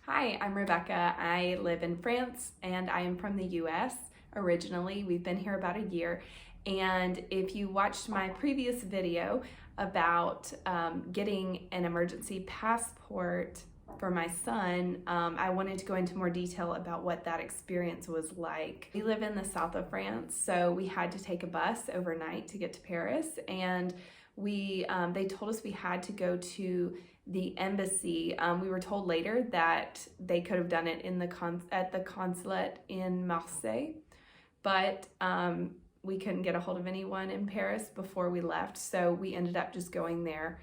Hi, I'm Rebecca. I live in France and I am from the US originally. We've been here about a year. And if you watched my previous video about getting an emergency passport for my son, I wanted to go into more detail about what that experience was like. We live in the south of France, so we had to take a bus overnight to get to Paris, and they told us we had to go to the embassy. We were told later that they could have done it at the consulate in Marseille, but we couldn't get a hold of anyone in Paris before we left, so we ended up just going there.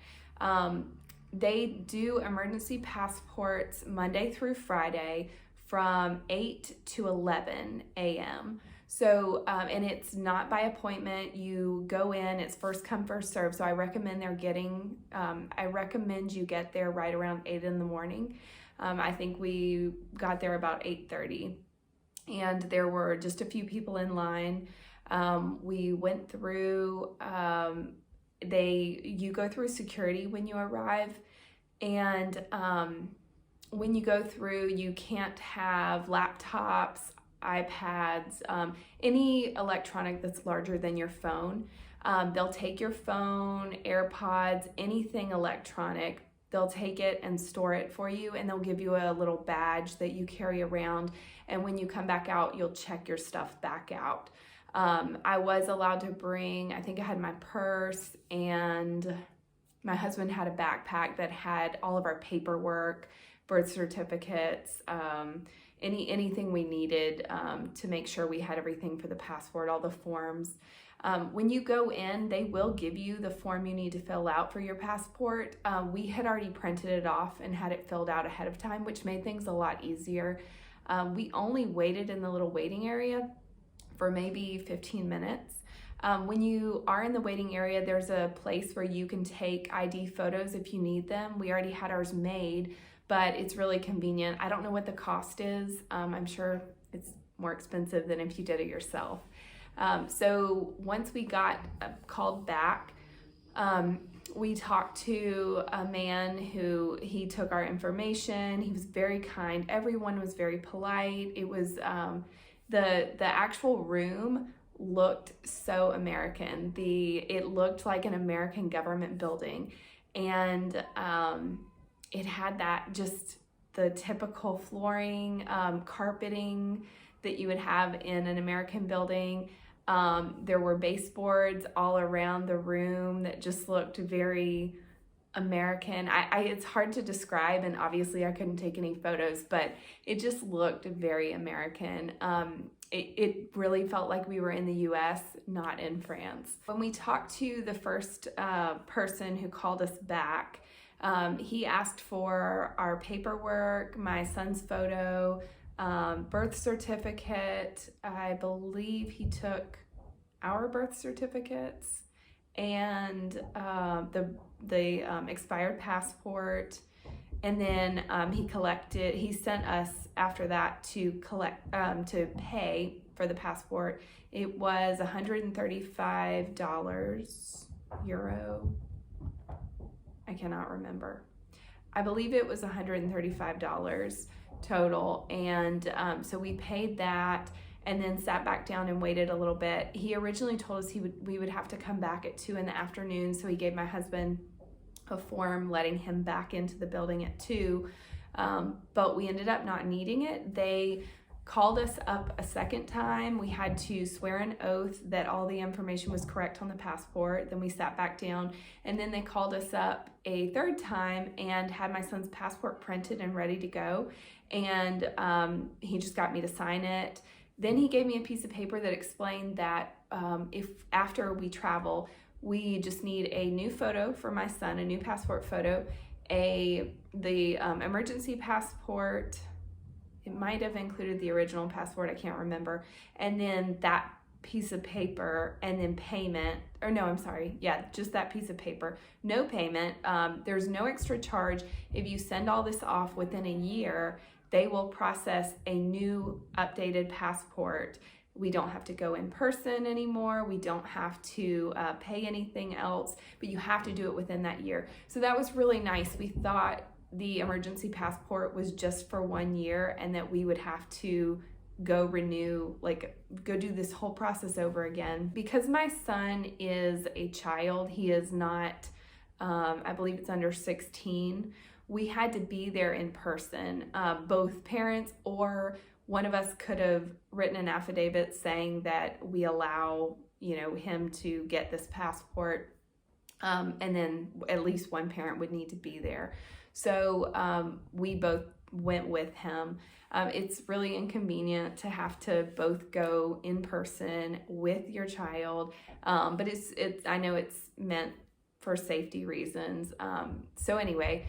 They do emergency passports Monday through Friday from 8 to 11 a.m. So, and it's not by appointment. You go in, it's first come, first serve. So I recommend I recommend you get there right around 8 in the morning. I think we got there about 8:30, and there were just a few people in line. We went through, you go through security when you arrive, and when you go through, you can't have laptops, iPads, any electronic that's larger than your phone. They'll take your phone, AirPods, anything electronic. They'll take it and store it for you, and they'll give you a little badge that you carry around. And when you come back out, you'll check your stuff back out. I was allowed to bring, I think I had my purse, and my husband had a backpack that had all of our paperwork, birth certificates, anything we needed to make sure we had everything for the passport, all the forms. When you go in, they will give you the form you need to fill out for your passport. We had already printed it off and had it filled out ahead of time, which made things a lot easier. We only waited in the little waiting area for maybe 15 minutes. When you are in the waiting area, there's a place where you can take ID photos if you need them. We already had ours made, but it's really convenient. I don't know what the cost is. I'm sure it's more expensive than if you did it yourself. So once we got called back, we talked to a man he took our information. He was very kind. Everyone was very polite. It was, the actual room looked so American. It looked like an American government building, and it had just the typical flooring, carpeting that you would have in an American building. There were baseboards all around the room that just looked very American. It's hard to describe, and obviously I couldn't take any photos, but it just looked very American. It really felt like we were in the US, not in France. When we talked to the first person who called us back, he asked for our paperwork, my son's photo, birth certificate. I believe he took our birth certificates, and the expired passport. And then he sent us after that to pay for the passport. It was $135 euro. I cannot remember. I believe it was $135 total. And so we paid that and then sat back down and waited a little bit. He originally told us we would have to come back at 2 in the afternoon. So he gave my husband a form letting him back into the building at 2, but we ended up not needing it. They called us up a second time. We had to swear an oath that all the information was correct on the passport. Then we sat back down, and then they called us up a third time and had my son's passport printed and ready to go. And he just got me to sign it. Then he gave me a piece of paper that explained that if after we travel, we just need a new photo for my son, a new passport photo, the emergency passport. It might have included the original passport, I can't remember. And then that piece of paper, and then payment, or no, I'm sorry, yeah, just that piece of paper. No payment, there's no extra charge. If you send all this off within a year, they will process a new updated passport. We don't have to go in person anymore. We don't have to pay anything else, but you have to do it within that year. So that was really nice. We thought the emergency passport was just for 1 year and that we would have to go renew, like go do this whole process over again. Because my son is a child, he is not, I believe it's under 16, we had to be there in person. Both parents or one of us could have written an affidavit saying that we allow, him to get this passport. And then at least one parent would need to be there. So we both went with him. It's really inconvenient to have to both go in person with your child, but I know it's meant for safety reasons. So anyway,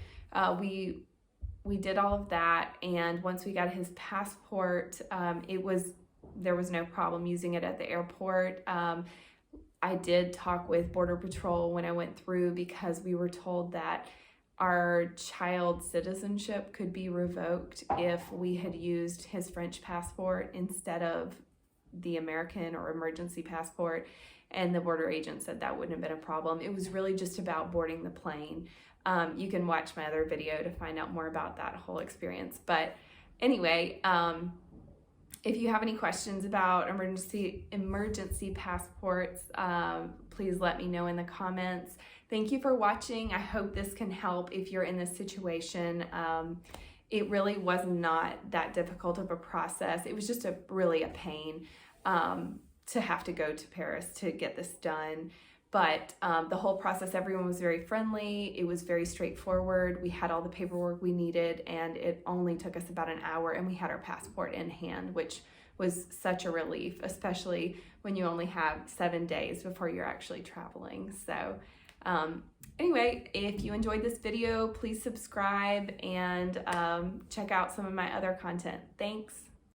we did all of that, and once we got his passport, there was no problem using it at the airport. I did talk with Border Patrol when I went through, because we were told that our child's citizenship could be revoked if we had used his French passport instead of the American or emergency passport. And the border agent said that wouldn't have been a problem. It was really just about boarding the plane. You can watch my other video to find out more about that whole experience. But anyway, if you have any questions about emergency passports, please let me know in the comments. Thank you for watching. I hope this can help if you're in this situation. It really was not that difficult of a process. It was just really a pain to have to go to Paris to get this done. But the whole process, everyone was very friendly. It was very straightforward. We had all the paperwork we needed, and it only took us about an hour, and we had our passport in hand, which was such a relief, especially when you only have 7 days before you're actually traveling. So anyway, if you enjoyed this video, please subscribe and check out some of my other content. Thanks.